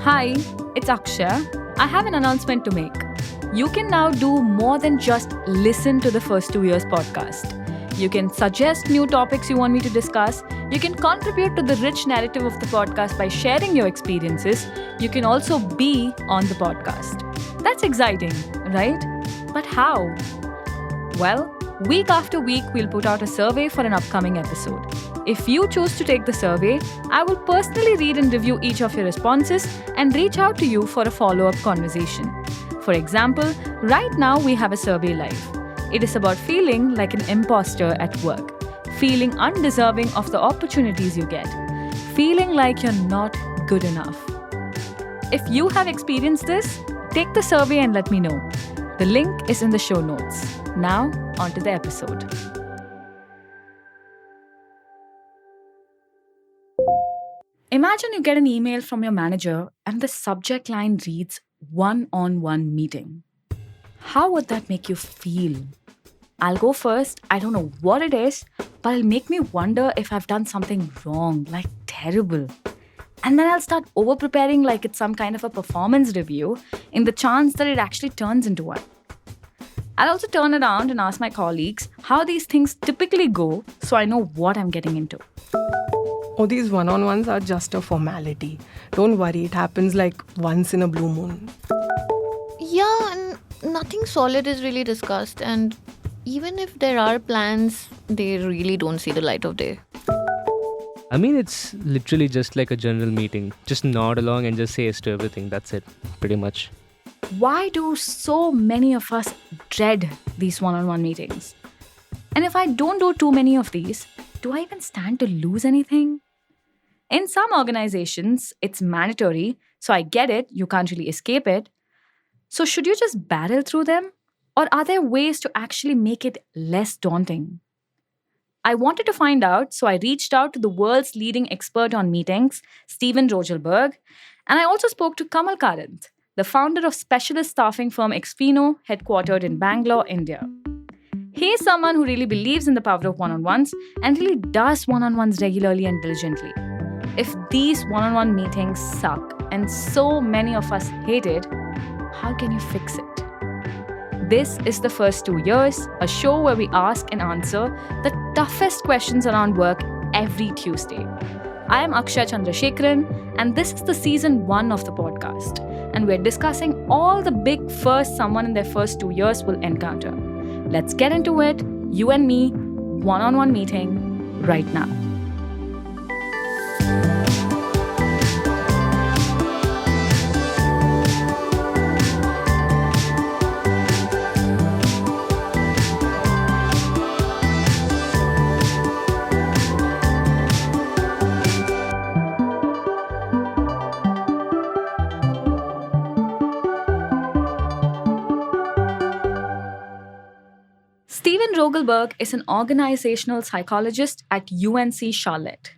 Hi, it's Akshay. I have an announcement to make. You can now do more than just listen to the First 2 Years podcast. You can suggest new topics you want me to discuss. You can contribute to the rich narrative of the podcast by sharing your experiences. You can also be on the podcast. That's exciting, right? But how? Well, week after week, we'll put out a survey for an upcoming episode. If you choose to take the survey, I will personally read and review each of your responses and reach out to you for a follow-up conversation. For example, right now we have a survey live. It is about feeling like an imposter at work, feeling undeserving of the opportunities you get, feeling like you're not good enough. If you have experienced this, take the survey and let me know. The link is in the show notes. Now, on to the episode. Imagine you get an email from your manager and the subject line reads one-on-one meeting. How would that make you feel? I'll go first. I don't know what it is, but it'll make me wonder if I've done something wrong, like terrible. And then I'll start over-preparing like it's some kind of a performance review in the chance that it actually turns into one. I'll also turn around and ask my colleagues how these things typically go so I know what I'm getting into. Oh, these one-on-ones are just a formality. Don't worry, it happens like once in a blue moon. Yeah, and nothing solid is really discussed, and even if there are plans, they really don't see the light of day. I mean, it's literally just like a general meeting. Just nod along and just say yes to everything. That's it, pretty much. Why do so many of us dread these one-on-one meetings? And if I don't do too many of these, do I even stand to lose anything? In some organizations, it's mandatory, so I get it, you can't really escape it. So should you just barrel through them? Or are there ways to actually make it less daunting? I wanted to find out, so I reached out to the world's leading expert on meetings, Steven Rogelberg, and I also spoke to Kamal Karanth, the founder of specialist staffing firm Expino, headquartered in Bangalore, India. He is someone who really believes in the power of one-on-ones and really does one-on-ones regularly and diligently. If these one-on-one meetings suck and so many of us hate it, how can you fix it? This is the First 2 Years, a show where we ask and answer the toughest questions around work every Tuesday. I am Akshay Chandrasekharan, and this is the season 1 of the podcast. And we're discussing all the big firsts someone in their first 2 years will encounter. Let's get into it, you and me, one-on-one meeting right now. Steven Rogelberg is an organizational psychologist at UNC Charlotte.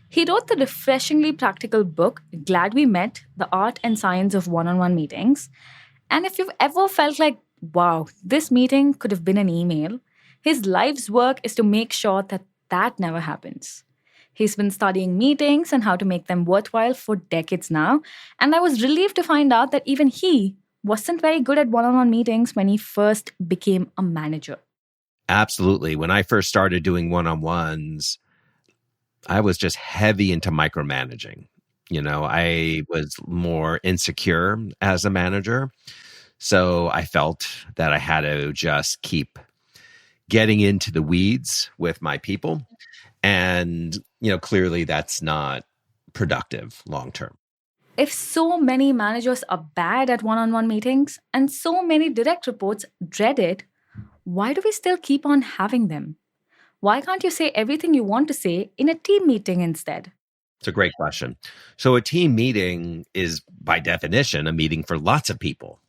He wrote the refreshingly practical book, Glad We Met, The Art and Science of One-on-One Meetings. And if you've ever felt like, wow, this meeting could have been an email, his life's work is to make sure that that never happens. He's been studying meetings and how to make them worthwhile for decades now, and I was relieved to find out that even he wasn't very good at one-on-one meetings when he first became a manager. Absolutely. When I first started doing one-on-ones, I was just heavy into micromanaging. I was more insecure as a manager. So I felt that I had to just keep getting into the weeds with my people. And, clearly that's not productive long-term. If so many managers are bad at one-on-one meetings and so many direct reports dread it, why do we still keep on having them? Why can't you say everything you want to say in a team meeting instead? It's a great question. So a team meeting is, by definition, a meeting for lots of people,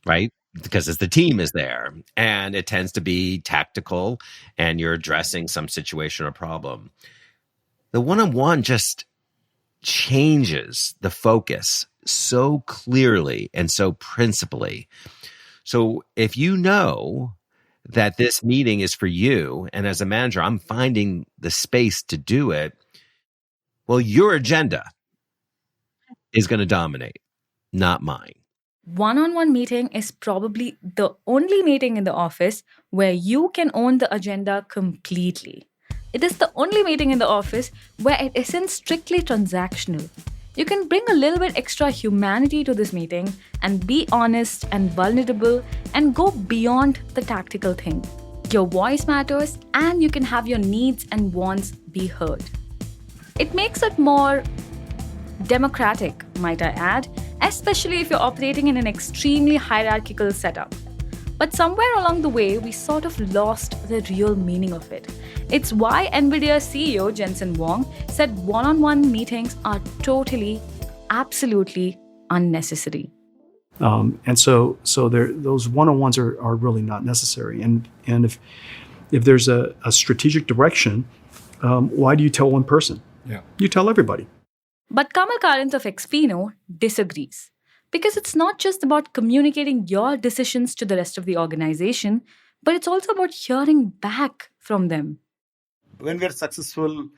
right? Because the team is there, and it tends to be tactical, and you're addressing some situation or problem. The one-on-one just changes the focus so clearly and so principally. So if you know that this meeting is for you, and as a manager, I'm finding the space to do it, well, your agenda is going to dominate, not mine. One-on-one meeting is probably the only meeting in the office where you can own the agenda completely. It is the only meeting in the office where it isn't strictly transactional. You can bring a little bit extra humanity to this meeting and be honest and vulnerable and go beyond the tactical thing. Your voice matters and you can have your needs and wants be heard. It makes it more democratic, might I add, especially if you're operating in an extremely hierarchical setup. But somewhere along the way, we sort of lost the real meaning of it. It's why Nvidia CEO Jensen Huang said one-on-one meetings are totally, absolutely unnecessary. And so those one-on-ones are really not necessary. And if there's a strategic direction, why do you tell one person? Yeah. You tell everybody. But Kamal Karanth of Expino disagrees. Because it's not just about communicating your decisions to the rest of the organization, but it's also about hearing back from them. When we're successful,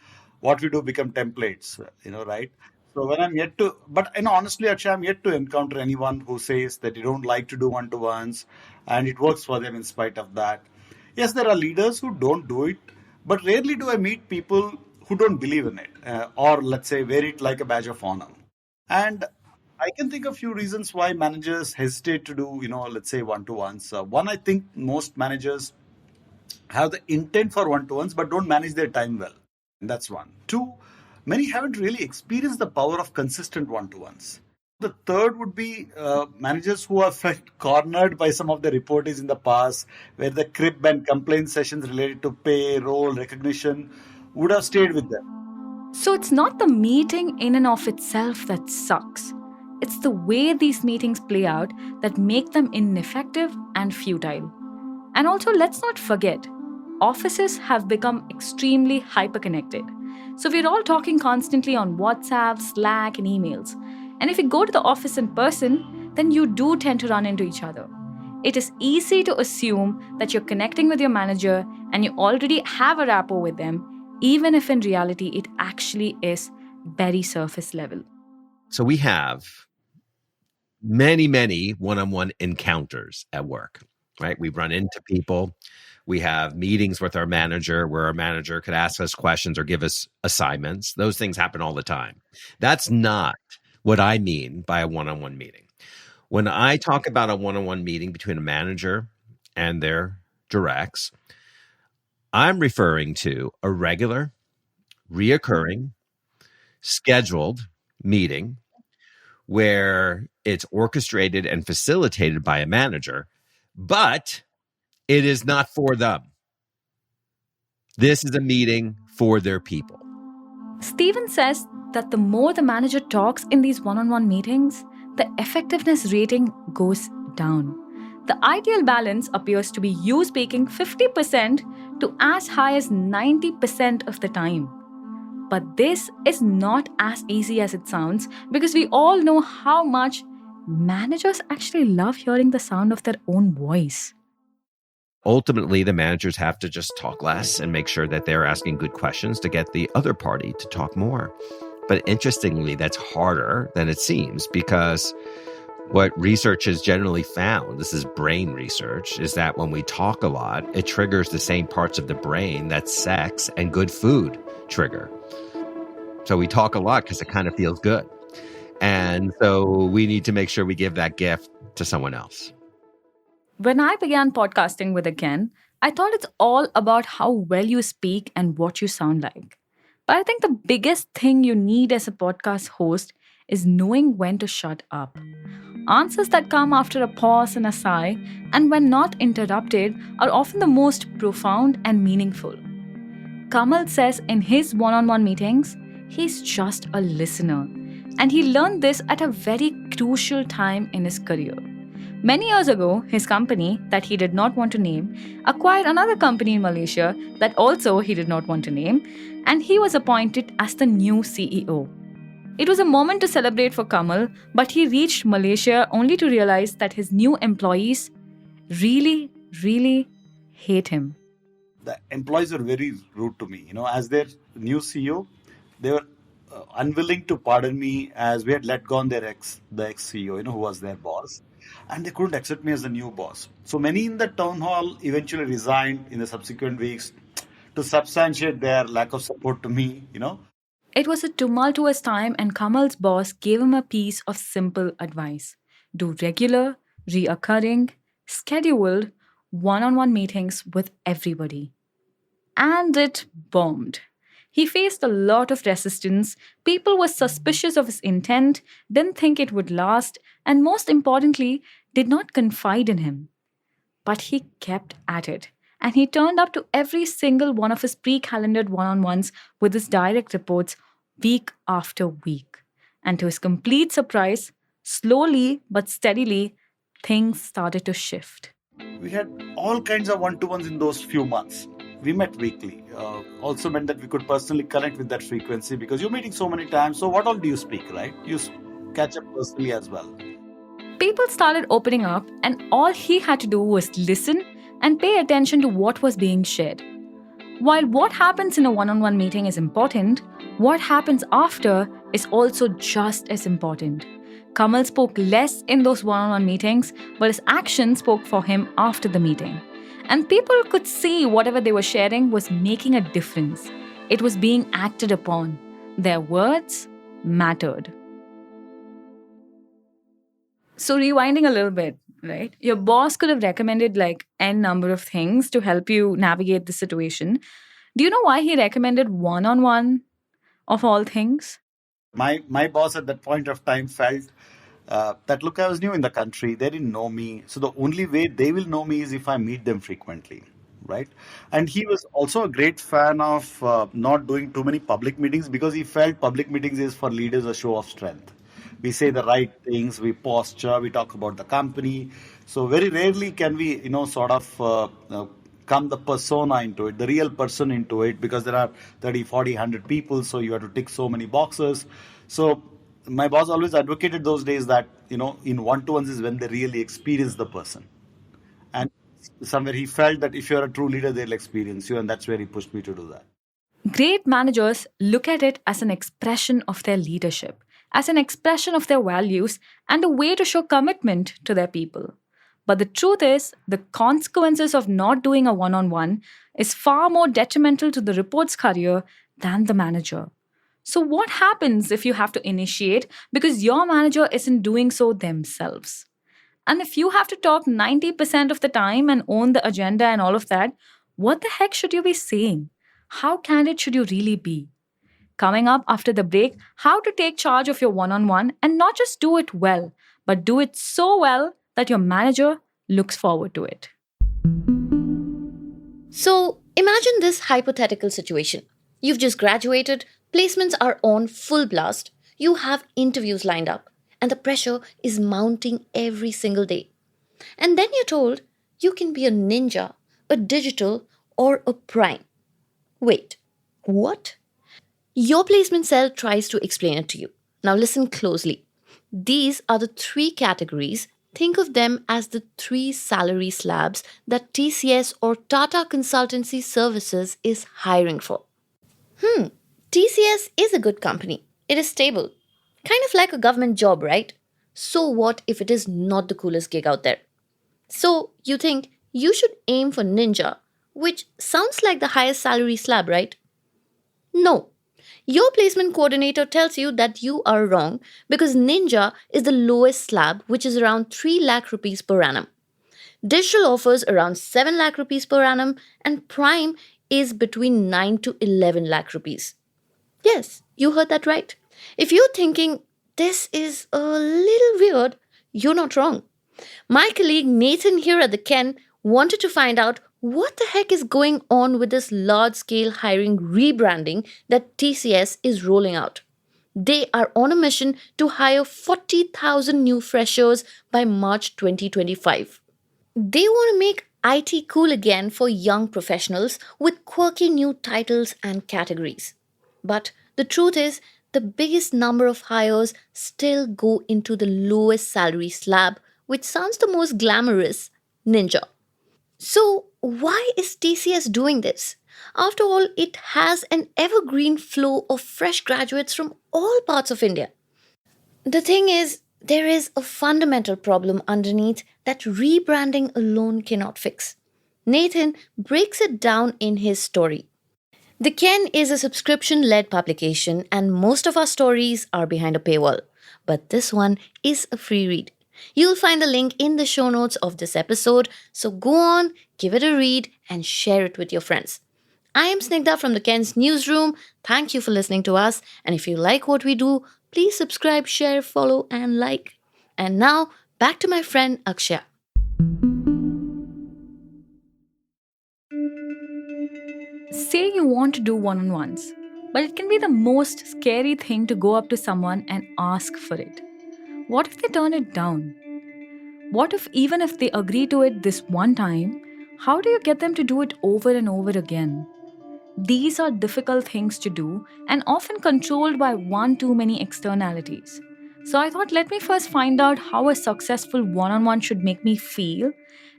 what we do become templates, right? So when I'm yet to, but honestly, actually, I'm yet to encounter anyone who says that you don't like to do one-to-ones and it works for them in spite of that. Yes, there are leaders who don't do it, but rarely do I meet people who don't believe in it or let's say wear it like a badge of honor. And I can think of a few reasons why managers hesitate to do, let's say one-to-ones. One, I think most managers have the intent for one-to-ones but don't manage their time well. That's one. Two, many haven't really experienced the power of consistent one-to-ones. The third would be managers who have felt cornered by some of the reportees in the past, where the crib and complaint sessions related to pay, role, recognition would have stayed with them. So it's not the meeting in and of itself that sucks. It's the way these meetings play out that make them ineffective and futile. And also, let's not forget, offices have become extremely hyperconnected. So we're all talking constantly on WhatsApp, Slack, and emails. And if you go to the office in person, then you do tend to run into each other. It is easy to assume that you're connecting with your manager and you already have a rapport with them, even if in reality it actually is very surface level. So we have many, many one-on-one encounters at work, right? We run into people. We have meetings with our manager where our manager could ask us questions or give us assignments. Those things happen all the time. That's not what I mean by a one-on-one meeting. When I talk about a one-on-one meeting between a manager and their directs, I'm referring to a regular, reoccurring, scheduled meeting where it's orchestrated and facilitated by a manager, but it is not for them. This is a meeting for their people. Steven says that the more the manager talks in these one-on-one meetings, the effectiveness rating goes down. The ideal balance appears to be you speaking 50% to as high as 90% of the time. But this is not as easy as it sounds because we all know how much managers actually love hearing the sound of their own voice. Ultimately, the managers have to just talk less and make sure that they're asking good questions to get the other party to talk more. But interestingly, that's harder than it seems because what research has generally found, this is brain research, is that when we talk a lot, it triggers the same parts of the brain that sex and good food trigger. So we talk a lot because it kind of feels good. And so we need to make sure we give that gift to someone else. When I began podcasting with Ken, I thought it's all about how well you speak and what you sound like. But I think the biggest thing you need as a podcast host is knowing when to shut up. Answers that come after a pause and a sigh, and when not interrupted, are often the most profound and meaningful. Kamal says in his one-on-one meetings, he's just a listener. And he learned this at a very crucial time in his career. Many years ago, his company, that he did not want to name, acquired another company in Malaysia that also he did not want to name, and he was appointed as the new CEO. It was a moment to celebrate for Kamal, but he reached Malaysia only to realize that his new employees really, really hate him. The employees were very rude to me. As their new CEO, they were unwilling to pardon me as we had let go on the ex CEO, who was their boss, and they couldn't accept me as the new boss. So many in the town hall eventually resigned in the subsequent weeks to substantiate their lack of support to me. It was a tumultuous time, and Kamal's boss gave him a piece of simple advice: do regular, reoccurring, scheduled one on one meetings with everybody. And it bombed. He faced a lot of resistance. People were suspicious of his intent, didn't think it would last, and most importantly, did not confide in him. But he kept at it. And he turned up to every single one of his pre calendared one on ones with his direct reports week after week. And to his complete surprise, slowly but steadily, things started to shift. We had all kinds of one-to-ones in those few months. We met weekly. Also meant that we could personally connect with that frequency because you're meeting so many times. So what all do you speak, right? Catch up personally as well. People started opening up, and all he had to do was listen and pay attention to what was being shared. While what happens in a one on one meeting is important, what happens after is also just as important. Kamal spoke less in those one on one meetings, but his actions spoke for him after the meeting. And people could see whatever they were sharing was making a difference. It was being acted upon. Their words mattered. So, rewinding a little bit, right? Your boss could have recommended like n number of things to help you navigate the situation. Do you know why he recommended one on one of all things? My boss at that point of time felt that look, I was new in the country, they didn't know me, so the only way they will know me is if I meet them frequently, right? And he was also a great fan of not doing too many public meetings because he felt public meetings is for leaders a show of strength. We say the right things, we posture, we talk about the company. So very rarely can we sort of come the persona into it, the real person into it, because there are 30, 40, 100 people, so you have to tick so many boxes. So my boss always advocated those days that, in one-to-ones is when they really experience the person. And somewhere he felt that if you're a true leader, they'll experience you, and that's where he pushed me to do that. Great managers look at it as an expression of their leadership, as an expression of their values, and a way to show commitment to their people. But the truth is, the consequences of not doing a one on one is far more detrimental to the report's career than the manager. So, what happens if you have to initiate because your manager isn't doing so themselves? And if you have to talk 90% of the time and own the agenda and all of that, what the heck should you be saying? How candid should you really be? Coming up after the break, how to take charge of your one on one and not just do it well, but do it so well that your manager looks forward to it. So imagine this hypothetical situation. You've just graduated, placements are on full blast, you have interviews lined up, and the pressure is mounting every single day. And then you're told you can be a ninja, a digital, or a prime. Wait, what? Your placement cell tries to explain it to you. Now listen closely. These are the three categories. Think of them as the three salary slabs that TCS or Tata Consultancy Services is hiring for. TCS is a good company. It is stable. Kind of like a government job, right? So what if it is not the coolest gig out there? So you think you should aim for Ninja, which sounds like the highest salary slab, right? No. Your placement coordinator tells you that you are wrong because Ninja is the lowest slab, which is around 3 lakh rupees per annum. Digital offers around 7 lakh rupees per annum, and Prime is between 9 to 11 lakh rupees. Yes, you heard that right. If you're thinking this is a little weird, you're not wrong. My colleague Nathan here at the Ken wanted to find out what the heck is going on with this large-scale hiring rebranding that TCS is rolling out. They are on a mission to hire 40,000 new freshers by March 2025. They want to make IT cool again for young professionals with quirky new titles and categories. But the truth is, the biggest number of hires still go into the lowest salary slab, which sounds the most glamorous, Ninja. So, why is TCS doing this? After all, it has an evergreen flow of fresh graduates from all parts of India. The thing is, there is a fundamental problem underneath that rebranding alone cannot fix. Nathan breaks it down in his story. The Ken is a subscription led publication, and most of our stories are behind a paywall. But this one is a free read. You'll find the link in the show notes of this episode, so go on, give it a read, and share it with your friends. I am Snigdha from the Ken's newsroom. Thank you for listening to us, and if you like what we do, please subscribe, share, follow, and like. And now, back to my friend Akshay. Say you want to do one on ones, but it can be the most scary thing to go up to someone and ask for it. What if they turn it down? What if, even if they agree to it this one time, how do you get them to do it over and over again? These are difficult things to do and often controlled by one too many externalities. So I thought, let me first find out how a successful one on one should make me feel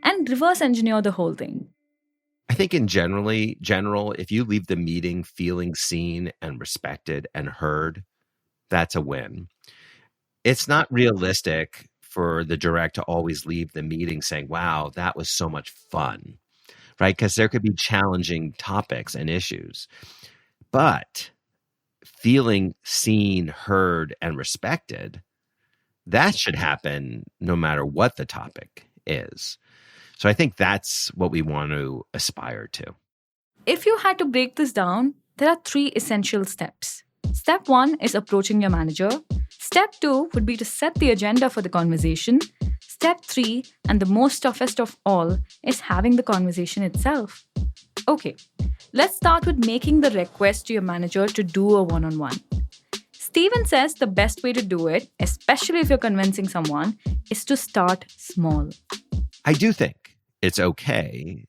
and reverse engineer the whole thing. I think in general, if you leave the meeting feeling seen and respected and heard, that's a win. It's not realistic for the direct to always leave the meeting saying, wow, that was so much fun, right? Because there could be challenging topics and issues. But feeling seen, heard, and respected, that should happen no matter what the topic is. So I think that's what we want to aspire to. If you had to break this down, there are 3 essential steps. Step 1 is approaching your manager. Step 2 would be to set the agenda for the conversation. Step 3, and the most toughest of all, is having the conversation itself. Okay, let's start with making the request to your manager to do a one-on-one. Steven says the best way to do it, especially if you're convincing someone, is to start small. I do think it's okay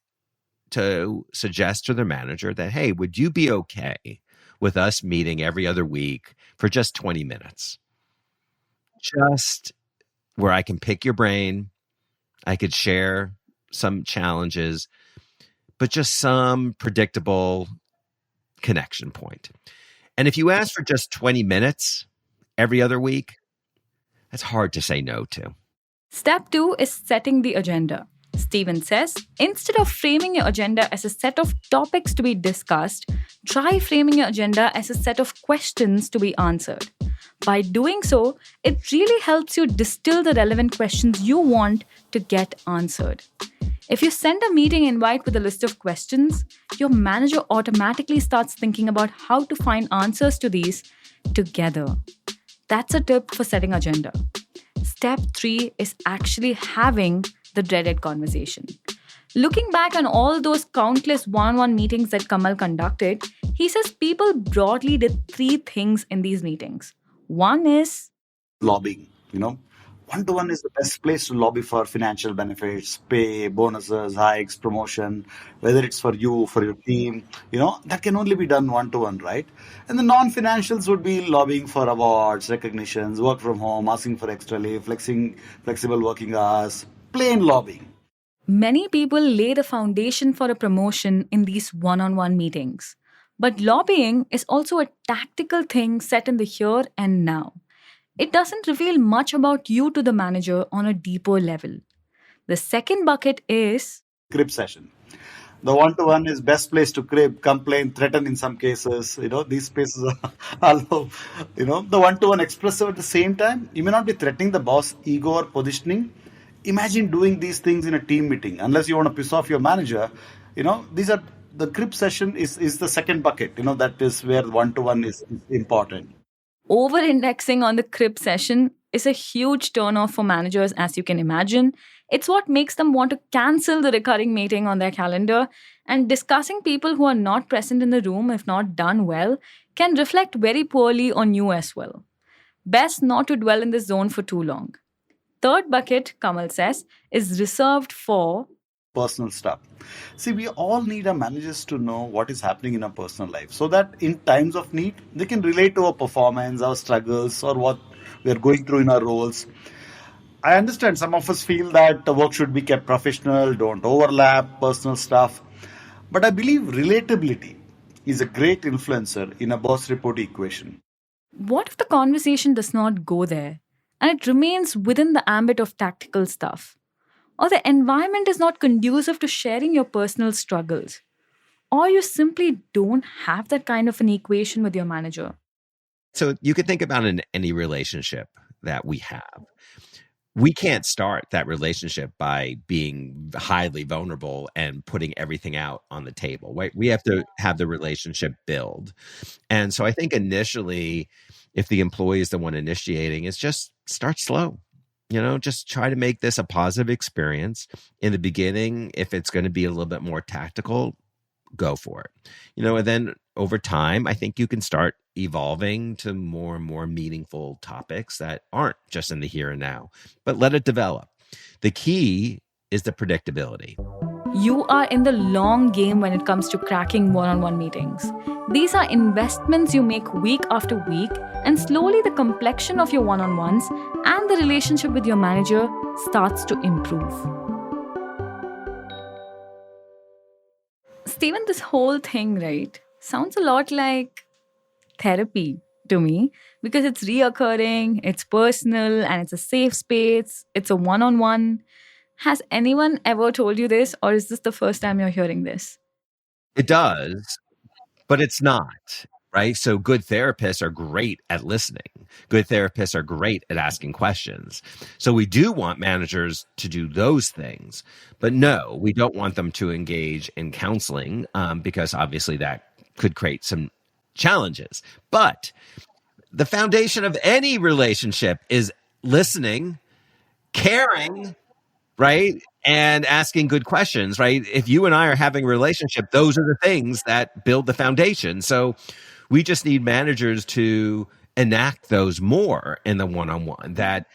to suggest to the manager that, hey, would you be okay with us meeting every other week for just 20 minutes? Just where I can pick your brain, I could share some challenges, but just some predictable connection point. And if you ask for just 20 minutes every other week, that's hard to say no to. Step 2 is setting the agenda. Steven says, instead of framing your agenda as a set of topics to be discussed, try framing your agenda as a set of questions to be answered. By doing so, it really helps you distill the relevant questions you want to get answered. If you send a meeting invite with a list of questions, your manager automatically starts thinking about how to find answers to these together. That's a tip for setting agenda. Step 3 is actually having the dreaded conversation. Looking back on all those countless one-on-one meetings that Kamal conducted, he says people broadly did 3 things in these meetings. One is Lobbying, one-to-one is the best place to lobby for financial benefits, pay, bonuses, hikes, promotion, whether it's for you, for your team, that can only be done one-to-one, right? And the non-financials would be lobbying for awards, recognitions, work from home, asking for extra leave, flexible working hours, plain lobbying. many people lay the foundation for a promotion in these one-on-one meetings. But lobbying is also a tactical thing set in the here and now. It doesn't reveal much about you to the manager on a deeper level. The second bucket is Crib session. The one-to-one is best place to crib, complain, threaten in some cases. These spaces are low. The one-to-one expressive at the same time. You may not be threatening the boss' ego or positioning. Imagine doing these things in a team meeting. Unless you want to piss off your manager, these are the crib session is the second bucket. That is where one-to-one is important. over-indexing on the crib session is a huge turnoff for managers, as you can imagine. It's what makes them want to cancel the recurring meeting on their calendar, and discussing people who are not present in the room, if not done well, can reflect very poorly on you as well. Best not to dwell in this zone for too long. Third bucket, Kamal says, is reserved for Personal stuff. See, we all need our managers to know what is happening in our personal life so that in times of need, they can relate to our performance, our struggles, or what we are going through in our roles. I understand some of us feel that the work should be kept professional, don't overlap personal stuff. But I believe relatability is a great influencer in a boss report equation. What if the conversation does not go there and it remains within the ambit of tactical stuff? Or the environment is not conducive to sharing your personal struggles? Or you simply don't have that kind of an equation with your manager? So you could think about in any relationship that we have. We can't start that relationship by being highly vulnerable and putting everything out on the table, right? We have to have the relationship build. And so I think initially, if the employee is the one initiating, is just start slow. Just try to make this a positive experience. In the beginning, if it's going to be a little bit more tactical, go for it. And then over time, I think you can start evolving to more and more meaningful topics that aren't just in the here and now, but let it develop. The key is the predictability. You are in the long game when it comes to cracking one-on-one meetings. These are investments you make week after week, and slowly the complexion of your one-on-ones and the relationship with your manager starts to improve. Steven, this whole thing, right, sounds a lot like therapy to me because it's reoccurring, it's personal, and it's a safe space, it's a one-on-one. Has anyone ever told you this, or is this the first time you're hearing this? It does, but it's not, right? So good therapists are great at listening. Good therapists are great at asking questions. So we do want managers to do those things, but no, we don't want them to engage in counseling because obviously that could create some challenges. But the foundation of any relationship is listening, caring, right? And asking good questions, right? If you and I are having a relationship, those are the things that build the foundation. So we just need managers to enact those more in the one-on-one, that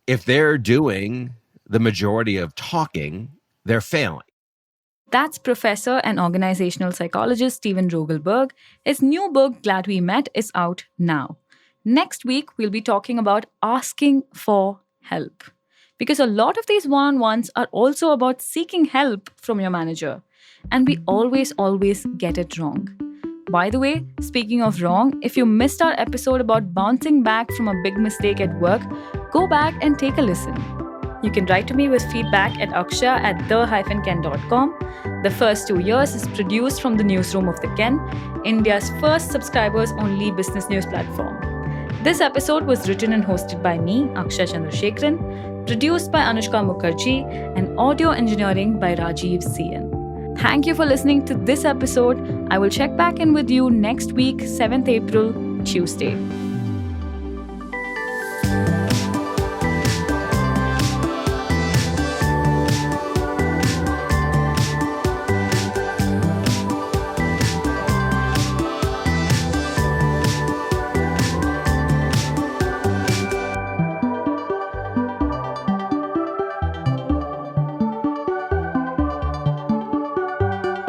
if they're doing the majority of talking, they're failing. That's Professor and organizational psychologist Steven Rogelberg. His new book, Glad We Met, is out now. Next week, we'll be talking about asking for help. Because a lot of these one-on-ones are also about seeking help from your manager. And we always get it wrong. By the way, speaking of wrong, if you missed our episode about bouncing back from a big mistake at work, go back and take a listen. You can write to me with feedback at aksha@the-ken.com. The First 2 Years is produced from the newsroom of The Ken, India's first subscribers-only business news platform. This episode was written and hosted by me, Aksha Chandrasekharan, produced by Anushka Mukherjee, and audio engineering by Rajiv CN. Thank you for listening to this episode. I will check back in with you next week, 7th April, Tuesday.